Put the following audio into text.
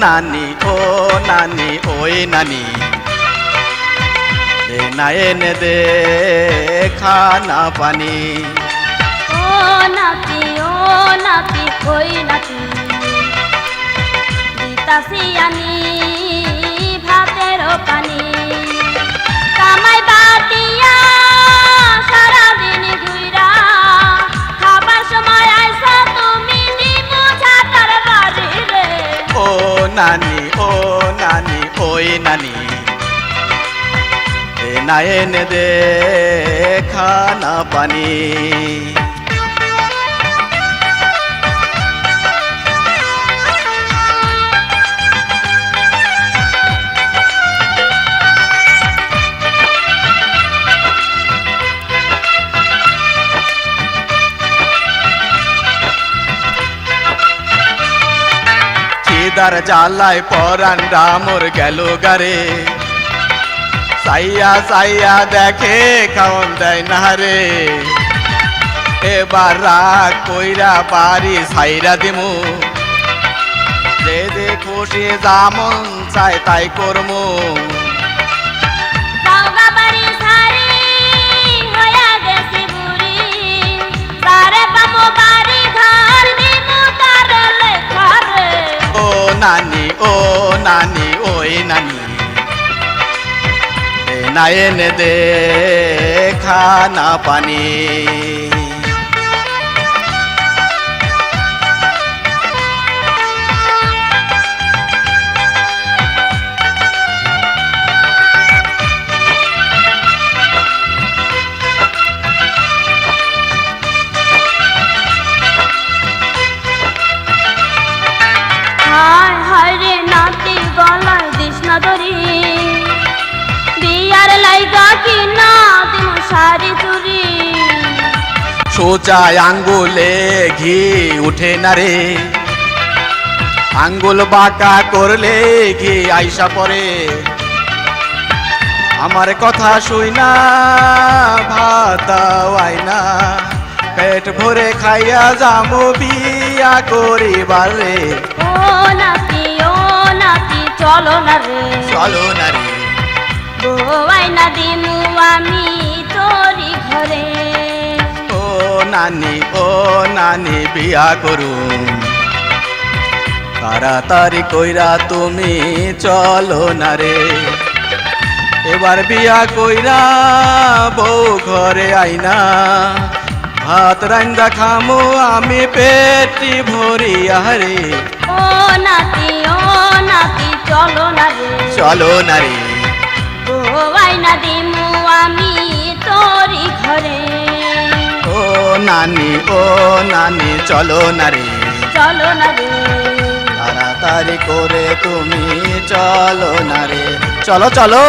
নানি ওই নানি দে না এনে দে খানা পানি। ও নাতি ওই নাতি দিতাছি আনি ভাতের পানি। কামাই বাতিয়া সারাদিন ঘুইরা খাবার সময় আইসা তুমি দিমু ছাতার বাড়ি রে। ও নানি ওই নানি দে না এনে দে খানা পানি। খিদার জ্বালায় পরাণ রামর গেল গারে, সাইয়া সাইয়া দেখে খাওন দেয় না রে। এবার রাগ কইরা বাড়ি সাইরা দিমু, যে যে খুশি যেমন চাই তাই করমু। জাউগা বাড়ি সারি হইয়া গেছি বুড়ি, তারে পাবো বাড়ি ঘর দিমু তার লেখা রে। ও নানি ওই নানি দে না এনে দে খানা পানি। হায় হায় রে নাতি গলায় দিস না দড়ি, বিয়ার লাইগা কি না দিমু শাড়ি চুরি। সোজা আঙ্গুলে ঘি উঠে না রে, আঙ্গুল বাঁকা করলে ঘি আইসা পরে। আমার কথা শুই না ভাত আইনা, পেট ভরে খাইয়া যামু বিয়া করিবার রে। ও নাতি চলো না রে, চলো না রে বউয়াই না দিমু আমি তোরি ঘরে। ও নানি বিয়া করুন, তাড়াতাড়ি কইরা তুমি চলো না রে। এবার বিয়া কইরা বউ ঘরে আইনা, ভাত রান্দা খামু আমি পেটি ভরিয়া রে। ও নাতি চলো না রে, চলো না রে বউয়াই না দিমু আমি তোরি ঘরে। ও নানি চলো না রে, চলো না রে, তাড়াতাড়ি করে তুমি চলো না রে। চলো চলো।